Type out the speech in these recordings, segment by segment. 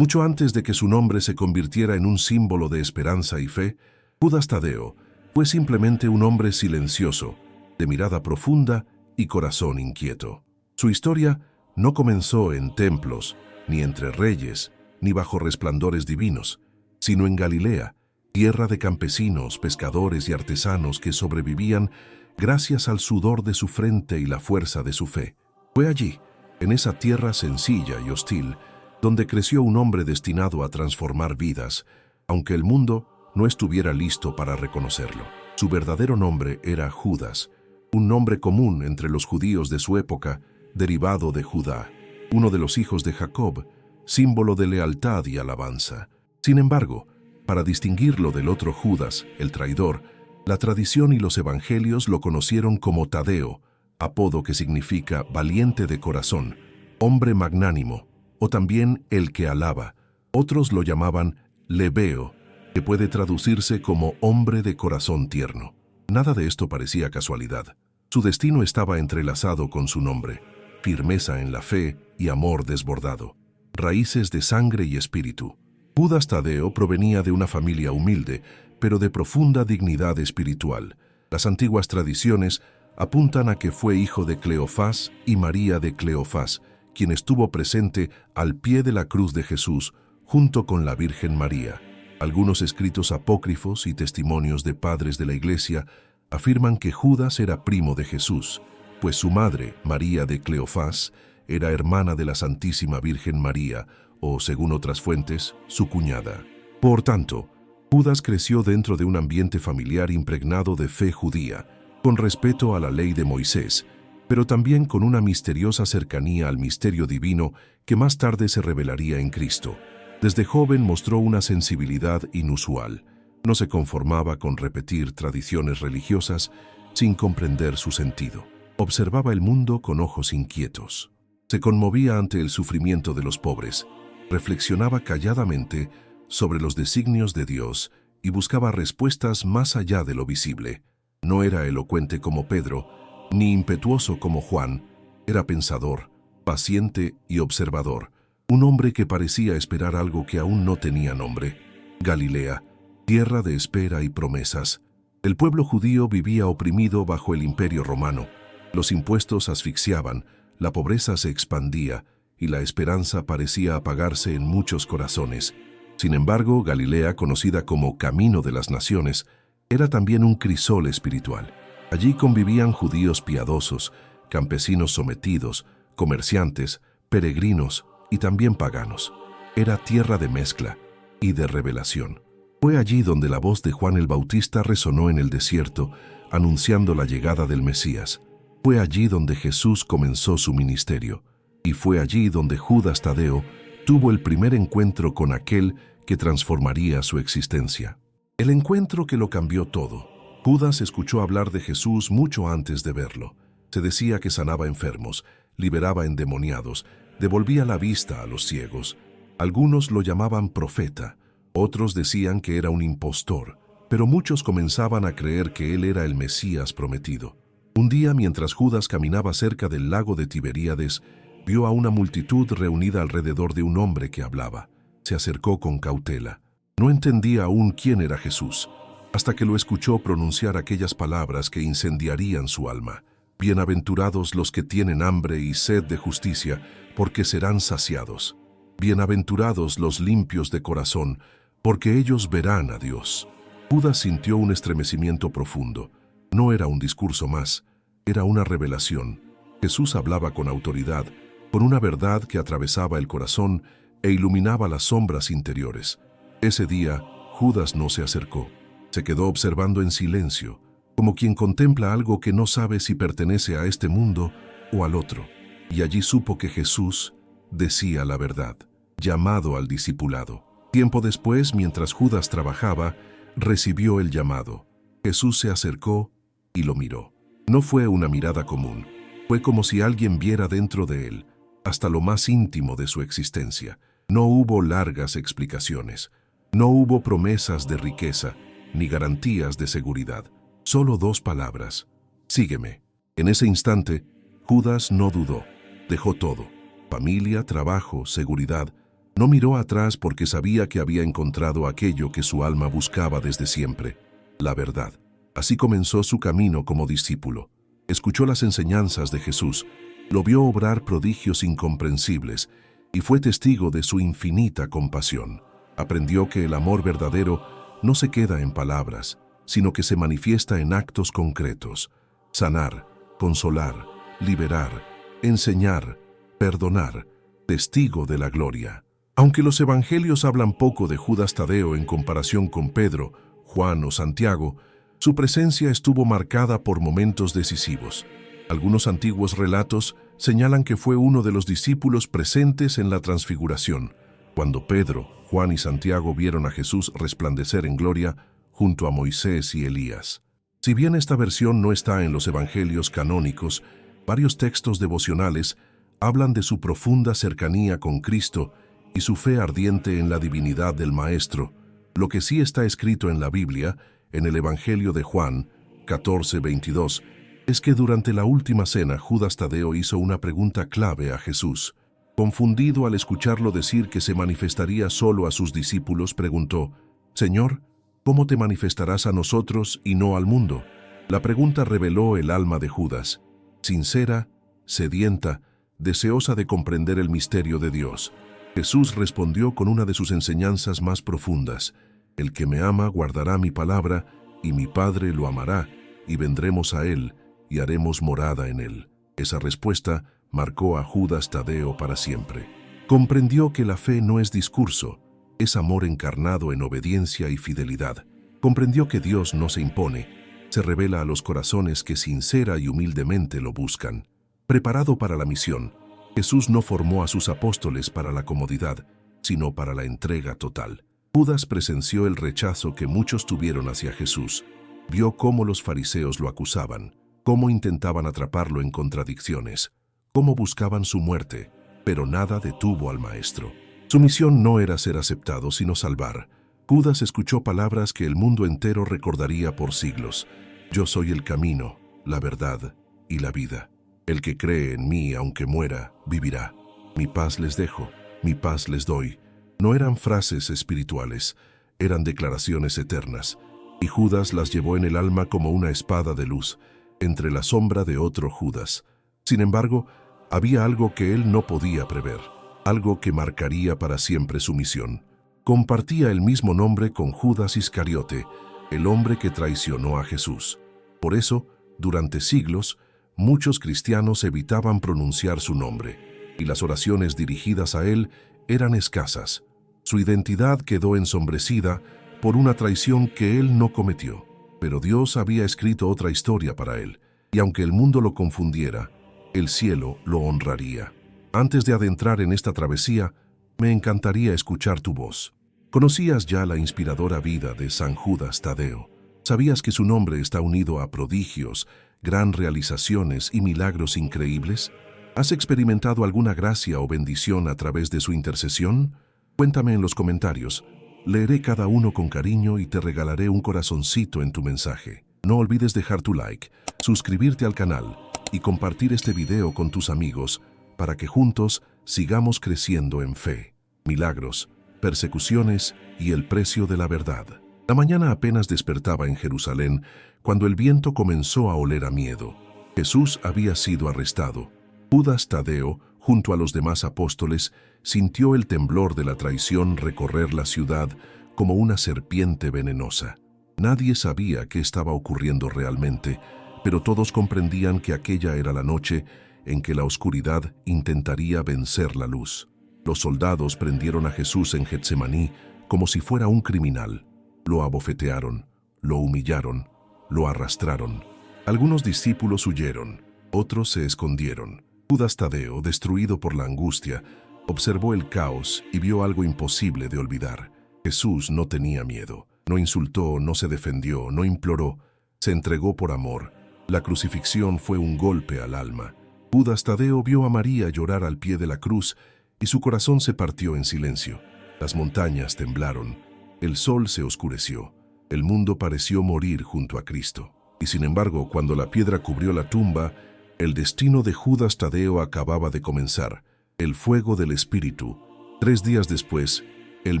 Mucho antes de que su nombre se convirtiera en un símbolo de esperanza y fe, Judas Tadeo fue simplemente un hombre silencioso, de mirada profunda y corazón inquieto. Su historia no comenzó en templos, ni entre reyes, ni bajo resplandores divinos, sino en Galilea, tierra de campesinos, pescadores y artesanos que sobrevivían gracias al sudor de su frente y la fuerza de su fe. Fue allí, en esa tierra sencilla y hostil, donde creció un hombre destinado a transformar vidas, aunque el mundo no estuviera listo para reconocerlo. Su verdadero nombre era Judas, un nombre común entre los judíos de su época, derivado de Judá, uno de los hijos de Jacob, símbolo de lealtad y alabanza. Sin embargo, para distinguirlo del otro Judas, el traidor, la tradición y los evangelios lo conocieron como Tadeo, apodo que significa valiente de corazón, hombre magnánimo, o también el que alaba. Otros lo llamaban Lebeo, que puede traducirse como hombre de corazón tierno. Nada de esto parecía casualidad. Su destino estaba entrelazado con su nombre, firmeza en la fe y amor desbordado, raíces de sangre y espíritu. Judas Tadeo provenía de una familia humilde, pero de profunda dignidad espiritual. Las antiguas tradiciones apuntan a que fue hijo de Cleofás y María de Cleofás, quien estuvo presente al pie de la cruz de Jesús junto con la Virgen María. Algunos escritos apócrifos y testimonios de padres de la Iglesia afirman que Judas era primo de Jesús, pues su madre, María de Cleofás, era hermana de la Santísima Virgen María, o, según otras fuentes, su cuñada. Por tanto, Judas creció dentro de un ambiente familiar impregnado de fe judía, con respeto a la ley de Moisés, pero también con una misteriosa cercanía al misterio divino que más tarde se revelaría en Cristo. Desde joven mostró una sensibilidad inusual. No se conformaba con repetir tradiciones religiosas sin comprender su sentido. Observaba el mundo con ojos inquietos. Se conmovía ante el sufrimiento de los pobres, reflexionaba calladamente sobre los designios de Dios y buscaba respuestas más allá de lo visible. No era elocuente como Pedro, ni impetuoso como Juan. Era pensador, paciente y observador. Un hombre que parecía esperar algo que aún no tenía nombre. Galilea, tierra de espera y promesas. El pueblo judío vivía oprimido bajo el Imperio Romano. Los impuestos asfixiaban, la pobreza se expandía y la esperanza parecía apagarse en muchos corazones. Sin embargo, Galilea, conocida como Camino de las Naciones, era también un crisol espiritual. Allí convivían judíos piadosos, campesinos sometidos, comerciantes, peregrinos y también paganos. Era tierra de mezcla y de revelación. Fue allí donde la voz de Juan el Bautista resonó en el desierto, anunciando la llegada del Mesías. Fue allí donde Jesús comenzó su ministerio. Y fue allí donde Judas Tadeo tuvo el primer encuentro con aquel que transformaría su existencia. El encuentro que lo cambió todo. Judas escuchó hablar de Jesús mucho antes de verlo. Se decía que sanaba enfermos, liberaba endemoniados, devolvía la vista a los ciegos. Algunos lo llamaban profeta, otros decían que era un impostor, pero muchos comenzaban a creer que él era el Mesías prometido. Un día, mientras Judas caminaba cerca del lago de Tiberíades, vio a una multitud reunida alrededor de un hombre que hablaba. Se acercó con cautela. No entendía aún quién era Jesús, hasta que lo escuchó pronunciar aquellas palabras que incendiarían su alma. Bienaventurados los que tienen hambre y sed de justicia, porque serán saciados. Bienaventurados los limpios de corazón, porque ellos verán a Dios. Judas sintió un estremecimiento profundo. No era un discurso más, era una revelación. Jesús hablaba con autoridad, con una verdad que atravesaba el corazón e iluminaba las sombras interiores. Ese día, Judas no se acercó. Se quedó observando en silencio, como quien contempla algo que no sabe si pertenece a este mundo o al otro. Y allí supo que Jesús decía la verdad, llamado al discipulado. Tiempo después, mientras Judas trabajaba, recibió el llamado. Jesús se acercó y lo miró. No fue una mirada común. Fue como si alguien viera dentro de él, hasta lo más íntimo de su existencia. No hubo largas explicaciones. No hubo promesas de riqueza, ni garantías de seguridad. Solo dos palabras: sígueme. En ese instante, Judas no dudó. Dejó todo: familia, trabajo, seguridad. No miró atrás porque sabía que había encontrado aquello que su alma buscaba desde siempre, la verdad. Así comenzó su camino como discípulo. Escuchó las enseñanzas de Jesús, lo vio obrar prodigios incomprensibles y fue testigo de su infinita compasión. Aprendió que el amor verdadero no se queda en palabras, sino que se manifiesta en actos concretos. Sanar, consolar, liberar, enseñar, perdonar, testigo de la gloria. Aunque los evangelios hablan poco de Judas Tadeo en comparación con Pedro, Juan o Santiago, su presencia estuvo marcada por momentos decisivos. Algunos antiguos relatos señalan que fue uno de los discípulos presentes en la transfiguración, cuando Pedro, Juan y Santiago vieron a Jesús resplandecer en gloria junto a Moisés y Elías. Si bien esta versión no está en los evangelios canónicos, varios textos devocionales hablan de su profunda cercanía con Cristo y su fe ardiente en la divinidad del Maestro. Lo que sí está escrito en la Biblia, en el Evangelio de Juan 14:22, es que durante la última cena Judas Tadeo hizo una pregunta clave a Jesús. Confundido al escucharlo decir que se manifestaría solo a sus discípulos, preguntó: «Señor, ¿cómo te manifestarás a nosotros y no al mundo?». La pregunta reveló el alma de Judas, sincera, sedienta, deseosa de comprender el misterio de Dios. Jesús respondió con una de sus enseñanzas más profundas: «El que me ama guardará mi palabra, y mi Padre lo amará, y vendremos a él, y haremos morada en él». Esa respuesta marcó a Judas Tadeo para siempre. Comprendió que la fe no es discurso, es amor encarnado en obediencia y fidelidad. Comprendió que Dios no se impone, se revela a los corazones que sincera y humildemente lo buscan. Preparado para la misión, Jesús no formó a sus apóstoles para la comodidad, sino para la entrega total. Judas presenció el rechazo que muchos tuvieron hacia Jesús. Vio cómo los fariseos lo acusaban, cómo intentaban atraparlo en contradicciones, cómo buscaban su muerte, pero nada detuvo al Maestro. Su misión no era ser aceptado, sino salvar. Judas escuchó palabras que el mundo entero recordaría por siglos: «Yo soy el camino, la verdad y la vida. El que cree en mí, aunque muera, vivirá. Mi paz les dejo, mi paz les doy». No eran frases espirituales, eran declaraciones eternas, y Judas las llevó en el alma como una espada de luz, entre la sombra de otro Judas. Sin embargo, había algo que él no podía prever, algo que marcaría para siempre su misión. Compartía el mismo nombre con Judas Iscariote, el hombre que traicionó a Jesús. Por eso, durante siglos, muchos cristianos evitaban pronunciar su nombre, y las oraciones dirigidas a él eran escasas. Su identidad quedó ensombrecida por una traición que él no cometió. Pero Dios había escrito otra historia para él, y aunque el mundo lo confundiera, el cielo lo honraría. Antes de adentrar en esta travesía, me encantaría escuchar tu voz. ¿Conocías ya la inspiradora vida de San Judas Tadeo? ¿Sabías que su nombre está unido a prodigios, gran realizaciones y milagros increíbles? ¿Has experimentado alguna gracia o bendición a través de su intercesión? Cuéntame en los comentarios. Leeré cada uno con cariño y te regalaré un corazoncito en tu mensaje. No olvides dejar tu like, suscribirte al canal y compartir este video con tus amigos para que juntos sigamos creciendo en fe, milagros, persecuciones y el precio de la verdad. La mañana apenas despertaba en Jerusalén cuando el viento comenzó a oler a miedo. Jesús había sido arrestado. Judas Tadeo, junto a los demás apóstoles, sintió el temblor de la traición recorrer la ciudad como una serpiente venenosa. Nadie sabía qué estaba ocurriendo realmente, pero todos comprendían que aquella era la noche en que la oscuridad intentaría vencer la luz. Los soldados prendieron a Jesús en Getsemaní como si fuera un criminal. Lo abofetearon, lo humillaron, lo arrastraron. Algunos discípulos huyeron, otros se escondieron. Judas Tadeo, destruido por la angustia, observó el caos y vio algo imposible de olvidar. Jesús no tenía miedo, no insultó, no se defendió, no imploró, se entregó por amor. La crucifixión fue un golpe al alma. Judas Tadeo vio a María llorar al pie de la cruz y su corazón se partió en silencio. Las montañas temblaron, el sol se oscureció, el mundo pareció morir junto a Cristo. Y sin embargo, cuando la piedra cubrió la tumba, el destino de Judas Tadeo acababa de comenzar. El fuego del Espíritu, 3 días después, el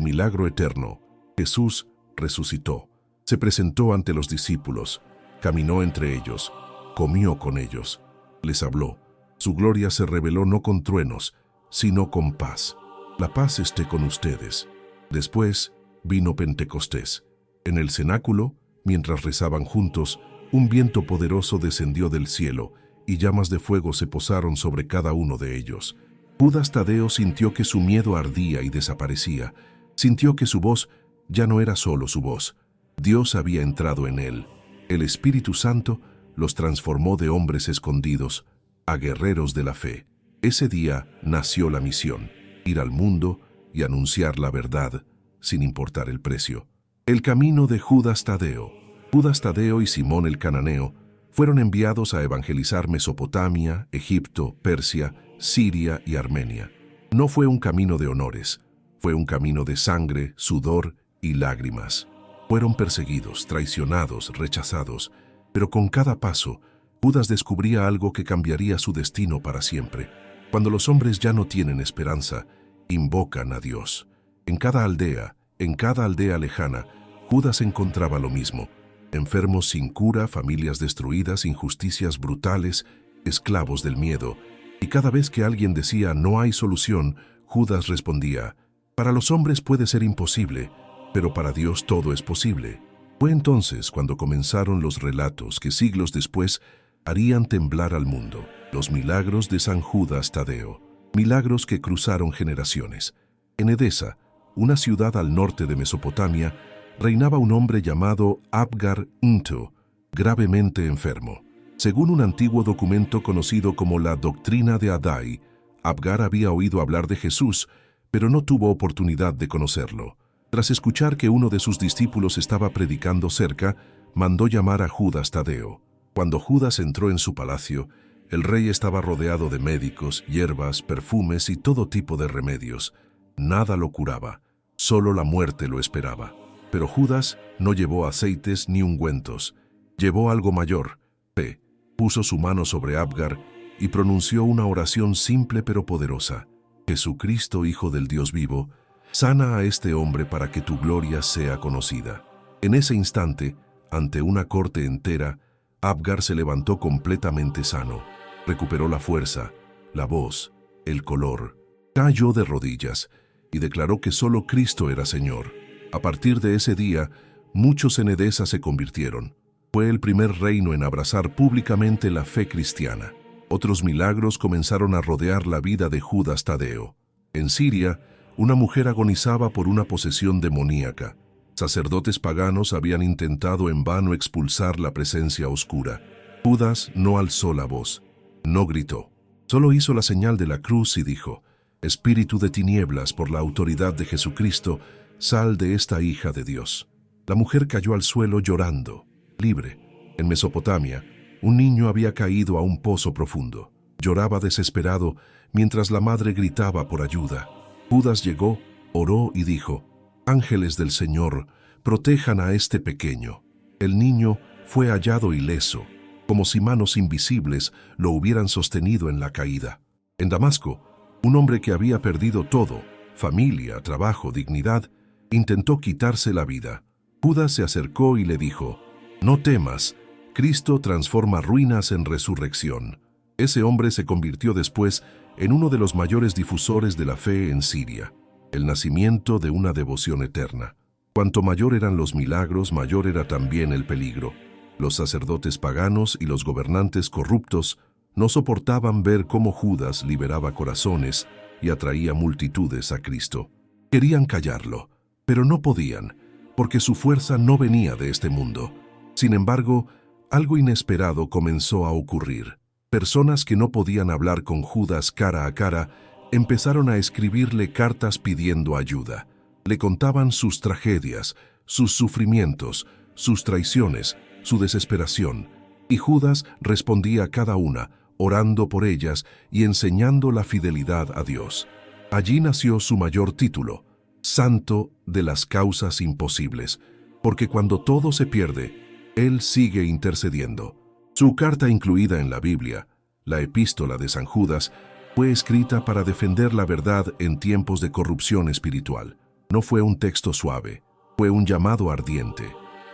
milagro eterno, Jesús resucitó. Se presentó ante los discípulos, caminó entre ellos, comió con ellos, les habló. Su gloria se reveló no con truenos, sino con paz. La paz esté con ustedes. Después vino Pentecostés. En el cenáculo, mientras rezaban juntos, un viento poderoso descendió del cielo y llamas de fuego se posaron sobre cada uno de ellos. Judas Tadeo sintió que su miedo ardía y desaparecía. Sintió que su voz ya no era solo su voz. Dios había entrado en él. El Espíritu Santo los transformó de hombres escondidos a guerreros de la fe. Ese día nació la misión, ir al mundo y anunciar la verdad, sin importar el precio. El camino de Judas Tadeo. Judas Tadeo y Simón el Cananeo fueron enviados a evangelizar Mesopotamia, Egipto, Persia, Siria y Armenia. No fue un camino de honores, fue un camino de sangre, sudor y lágrimas. Fueron perseguidos, traicionados, rechazados, pero con cada paso, Judas descubría algo que cambiaría su destino para siempre. Cuando los hombres ya no tienen esperanza, invocan a Dios. En cada aldea lejana, Judas encontraba lo mismo: enfermos sin cura, familias destruidas, injusticias brutales, esclavos del miedo. Y cada vez que alguien decía no hay solución, Judas respondía: para los hombres puede ser imposible, pero para Dios todo es posible. Fue entonces cuando comenzaron los relatos que siglos después harían temblar al mundo, los milagros de San Judas Tadeo, milagros que cruzaron generaciones. En Edesa, una ciudad al norte de Mesopotamia, reinaba un hombre llamado Abgar Into, gravemente enfermo. Según un antiguo documento conocido como la Doctrina de Adai, Abgar había oído hablar de Jesús, pero no tuvo oportunidad de conocerlo. Tras escuchar que uno de sus discípulos estaba predicando cerca, mandó llamar a Judas Tadeo. Cuando Judas entró en su palacio, el rey estaba rodeado de médicos, hierbas, perfumes y todo tipo de remedios. Nada lo curaba, solo la muerte lo esperaba. Pero Judas no llevó aceites ni ungüentos, llevó algo mayor, fe. Puso su mano sobre Abgar y pronunció una oración simple pero poderosa: Jesucristo, Hijo del Dios vivo, sana a este hombre para que tu gloria sea conocida. En ese instante, ante una corte entera, Abgar se levantó completamente sano, recuperó la fuerza, la voz, el color, cayó de rodillas y declaró que solo Cristo era Señor. A partir de ese día, muchos en Edesa se convirtieron. Fue el primer reino en abrazar públicamente la fe cristiana. Otros milagros comenzaron a rodear la vida de Judas Tadeo. En Siria, una mujer agonizaba por una posesión demoníaca. Sacerdotes paganos habían intentado en vano expulsar la presencia oscura. Judas no alzó la voz, no gritó. Solo hizo la señal de la cruz y dijo: Espíritu de tinieblas, por la autoridad de Jesucristo, sal de esta hija de Dios. La mujer cayó al suelo llorando, libre. En Mesopotamia, un niño había caído a un pozo profundo. Lloraba desesperado mientras la madre gritaba por ayuda. Judas llegó, oró y dijo: Ángeles del Señor, protejan a este pequeño. El niño fue hallado ileso, como si manos invisibles lo hubieran sostenido en la caída. En Damasco, un hombre que había perdido todo, familia, trabajo, dignidad, intentó quitarse la vida. Judas se acercó y le dijo: No temas, Cristo transforma ruinas en resurrección. Ese hombre se convirtió después en uno de los mayores difusores de la fe en Siria, el nacimiento de una devoción eterna. Cuanto mayor eran los milagros, mayor era también el peligro. Los sacerdotes paganos y los gobernantes corruptos no soportaban ver cómo Judas liberaba corazones y atraía multitudes a Cristo. Querían callarlo, pero no podían, porque su fuerza no venía de este mundo. Sin embargo, algo inesperado comenzó a ocurrir. Personas que no podían hablar con Judas cara a cara empezaron a escribirle cartas pidiendo ayuda. Le contaban sus tragedias, sus sufrimientos, sus traiciones, su desesperación, y Judas respondía a cada una, orando por ellas y enseñando la fidelidad a Dios. Allí nació su mayor título: Santo de las causas imposibles, porque cuando todo se pierde, Él sigue intercediendo. Su carta incluida en la Biblia, la Epístola de San Judas, Fue escrita para defender la verdad en tiempos de corrupción espiritual. No fue un texto suave, fue un llamado ardiente.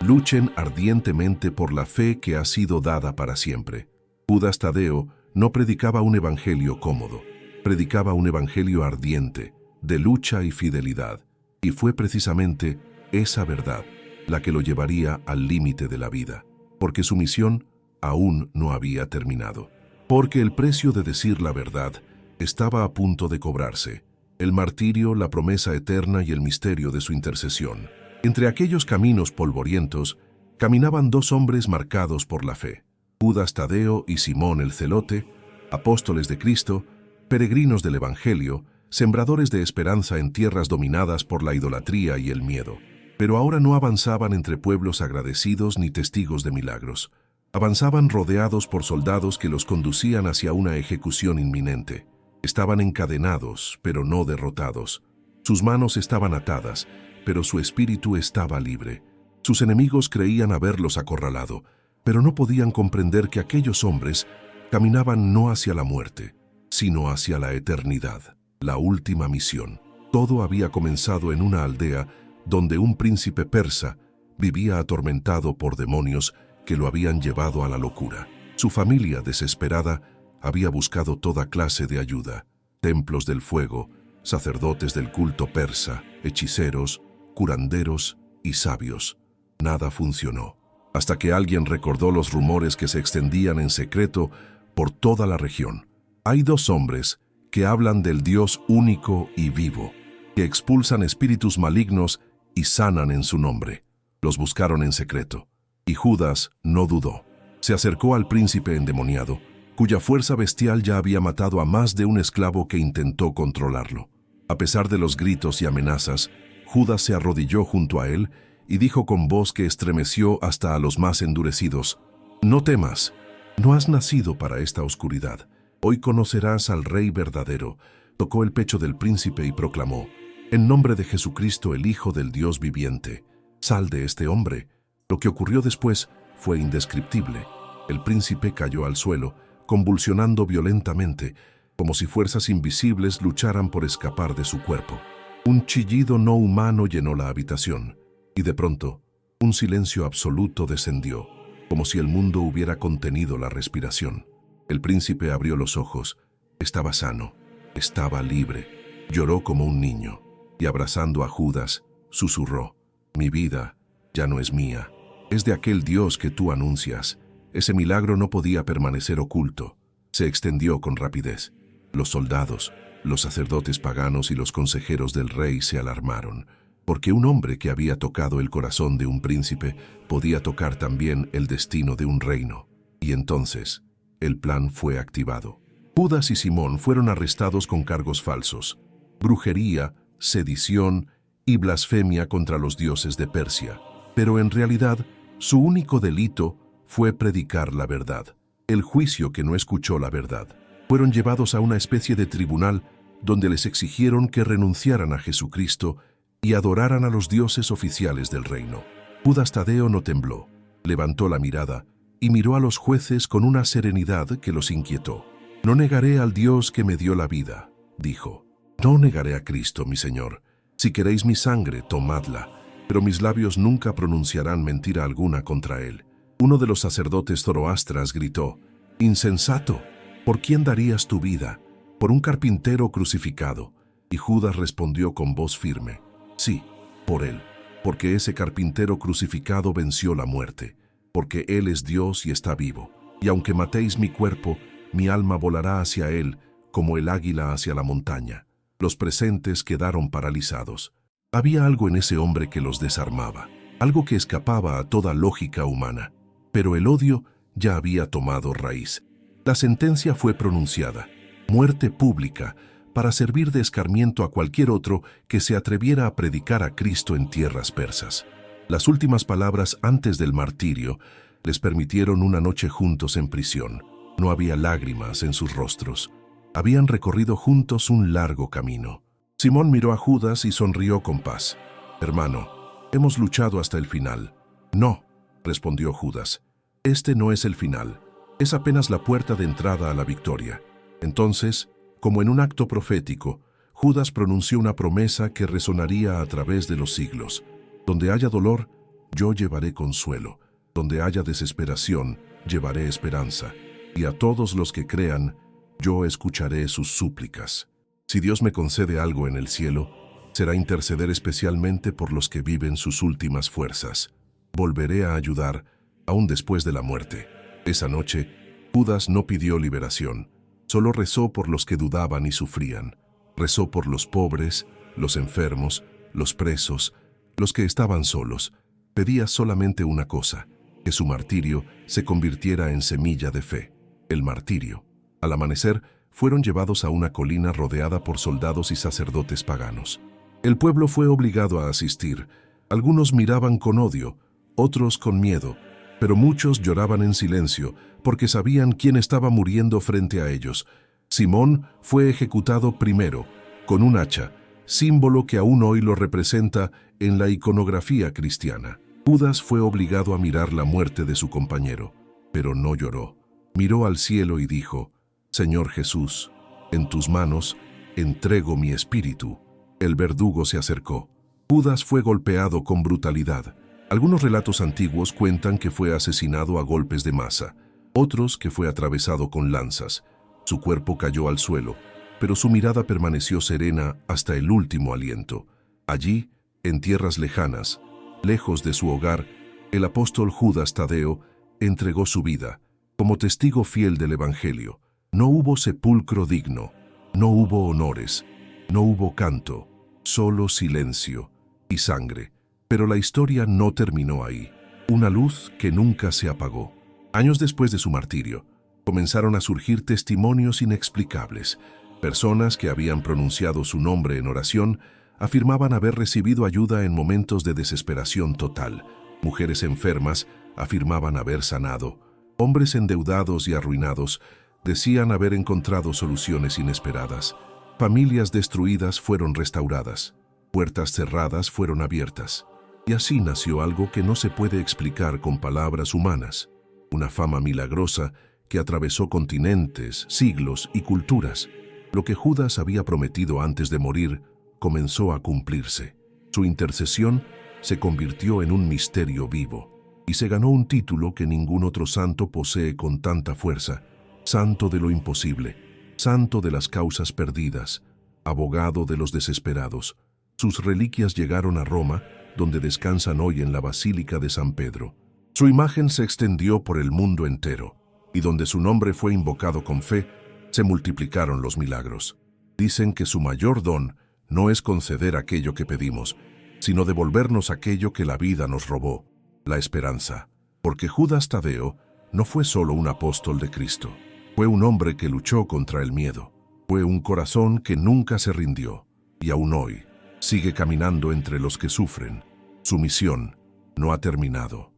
Luchen ardientemente por la fe que ha sido dada para siempre. Judas Tadeo no predicaba un evangelio cómodo, predicaba un evangelio ardiente, de lucha y fidelidad. Y fue precisamente esa verdad la que lo llevaría al límite de la vida, porque su misión aún no había terminado. Porque el precio de decir la verdad estaba a punto de cobrarse, el martirio, la promesa eterna y el misterio de su intercesión. Entre aquellos caminos polvorientos caminaban dos hombres marcados por la fe, Judas Tadeo y Simón el Celote, apóstoles de Cristo, peregrinos del Evangelio, sembradores de esperanza en tierras dominadas por la idolatría y el miedo. Pero ahora no avanzaban entre pueblos agradecidos ni testigos de milagros. Avanzaban rodeados por soldados que los conducían hacia una ejecución inminente. Estaban encadenados, pero no derrotados. Sus manos estaban atadas, pero su espíritu estaba libre. Sus enemigos creían haberlos acorralado, pero no podían comprender que aquellos hombres caminaban no hacia la muerte, sino hacia la eternidad, la última misión. Todo había comenzado en una aldea donde un príncipe persa vivía atormentado por demonios que lo habían llevado a la locura. Su familia, desesperada, había buscado toda clase de ayuda: templos del fuego, sacerdotes del culto persa, hechiceros, curanderos y sabios. Nada funcionó, hasta que alguien recordó los rumores que se extendían en secreto por toda la región. Hay dos hombres que hablan del Dios único y vivo, que expulsan espíritus malignos y sanan en su nombre. Los buscaron en secreto, y Judas no dudó. Se acercó al príncipe endemoniado, cuya fuerza bestial ya había matado a más de un esclavo que intentó controlarlo. A pesar de los gritos y amenazas, Judas se arrodilló junto a él y dijo con voz que estremeció hasta a los más endurecidos: «No temas, no has nacido para esta oscuridad. Hoy conocerás al Rey verdadero». Tocó el pecho del príncipe y proclamó: «En nombre de Jesucristo, el Hijo del Dios viviente, sal de este hombre». Lo que ocurrió después fue indescriptible. El príncipe cayó al suelo, convulsionando violentamente, como si fuerzas invisibles lucharan por escapar de su cuerpo. Un chillido no humano llenó la habitación, y de pronto, un silencio absoluto descendió, como si el mundo hubiera contenido la respiración. El príncipe abrió los ojos. Estaba sano, estaba libre. Lloró como un niño, y abrazando a Judas, susurró: «Mi vida ya no es mía, es de aquel Dios que tú anuncias». Ese milagro no podía permanecer oculto. Se extendió con rapidez. Los soldados, los sacerdotes paganos y los consejeros del rey se alarmaron, porque un hombre que había tocado el corazón de un príncipe podía tocar también el destino de un reino. Y entonces, el plan fue activado. Judas y Simón fueron arrestados con cargos falsos: brujería, sedición y blasfemia contra los dioses de Persia. Pero en realidad, su único delito fue predicar la verdad. El juicio que no escuchó la verdad. Fueron llevados a una especie de tribunal donde les exigieron que renunciaran a Jesucristo y adoraran a los dioses oficiales del reino. Judas Tadeo no tembló, levantó la mirada y miró a los jueces con una serenidad que los inquietó. «No negaré al Dios que me dio la vida», dijo. «No negaré a Cristo, mi Señor. Si queréis mi sangre, tomadla, pero mis labios nunca pronunciarán mentira alguna contra él». Uno de los sacerdotes zoroastras gritó: «¡Insensato! ¿Por quién darías tu vida? ¿Por un carpintero crucificado?». Y Judas respondió con voz firme: «Sí, por él, porque ese carpintero crucificado venció la muerte, porque él es Dios y está vivo. Y aunque matéis mi cuerpo, mi alma volará hacia él como el águila hacia la montaña». Los presentes quedaron paralizados. Había algo en ese hombre que los desarmaba, algo que escapaba a toda lógica humana. Pero el odio ya había tomado raíz. La sentencia fue pronunciada: muerte pública, para servir de escarmiento a cualquier otro que se atreviera a predicar a Cristo en tierras persas. Las últimas palabras antes del martirio les permitieron una noche juntos en prisión. No había lágrimas en sus rostros. Habían recorrido juntos un largo camino. Simón miró a Judas y sonrió con paz. «Hermano, hemos luchado hasta el final». «No», respondió Judas. «Este no es el final. Es apenas la puerta de entrada a la victoria». Entonces, Como en un acto profético, Judas pronunció una promesa que resonaría a través de los siglos. Donde haya dolor, yo llevaré consuelo. Donde haya desesperación, llevaré esperanza. Y a todos los que crean, yo escucharé sus súplicas. Si Dios me concede algo en el cielo, será interceder especialmente por los que viven sus últimas fuerzas. Volveré a ayudar, aún después de la muerte. Esa noche, Judas no pidió liberación, solo rezó por los que dudaban y sufrían. Rezó por los pobres, los enfermos, los presos, los que estaban solos. Pedía solamente una cosa, que su martirio se convirtiera en semilla de fe. El martirio. Al amanecer, fueron llevados a una colina rodeada por soldados y sacerdotes paganos. El pueblo fue obligado a asistir. Algunos miraban con odio, otros con miedo, pero muchos lloraban en silencio porque sabían quién estaba muriendo frente a ellos. Simón fue ejecutado primero, con un hacha, símbolo que aún hoy lo representa en la iconografía cristiana. Judas fue obligado a mirar la muerte de su compañero, pero no lloró. Miró al cielo y dijo: Señor Jesús, en tus manos entrego mi espíritu. El verdugo se acercó. Judas fue golpeado con brutalidad. Algunos relatos antiguos cuentan que fue asesinado a golpes de maza, otros que fue atravesado con lanzas. Su cuerpo cayó al suelo, pero su mirada permaneció serena hasta el último aliento. Allí, en tierras lejanas, lejos de su hogar, el apóstol Judas Tadeo entregó su vida como testigo fiel del Evangelio. No hubo sepulcro digno, no hubo honores, no hubo canto, solo silencio y sangre. Pero la historia no terminó ahí. Una luz que nunca se apagó. Años después de su martirio, comenzaron a surgir testimonios inexplicables. Personas que habían pronunciado su nombre en oración afirmaban haber recibido ayuda en momentos de desesperación total. Mujeres enfermas afirmaban haber sanado. Hombres endeudados y arruinados decían haber encontrado soluciones inesperadas. Familias destruidas fueron restauradas. Puertas cerradas fueron abiertas. Y así nació algo que no se puede explicar con palabras humanas. Una fama milagrosa que atravesó continentes, siglos y culturas. Lo que Judas había prometido antes de morir comenzó a cumplirse. Su intercesión se convirtió en un misterio vivo y se ganó un título que ningún otro santo posee con tanta fuerza: Santo de lo imposible, Santo de las causas perdidas, Abogado de los desesperados. Sus reliquias llegaron a Roma, donde descansan hoy en la Basílica de San Pedro. Su imagen se extendió por el mundo entero, y donde su nombre fue invocado con fe, se multiplicaron los milagros. Dicen que su mayor don no es conceder aquello que pedimos, sino devolvernos aquello que la vida nos robó, la esperanza. Porque Judas Tadeo no fue solo un apóstol de Cristo, fue un hombre que luchó contra el miedo, fue un corazón que nunca se rindió, y aún hoy sigue caminando entre los que sufren. Su misión no ha terminado.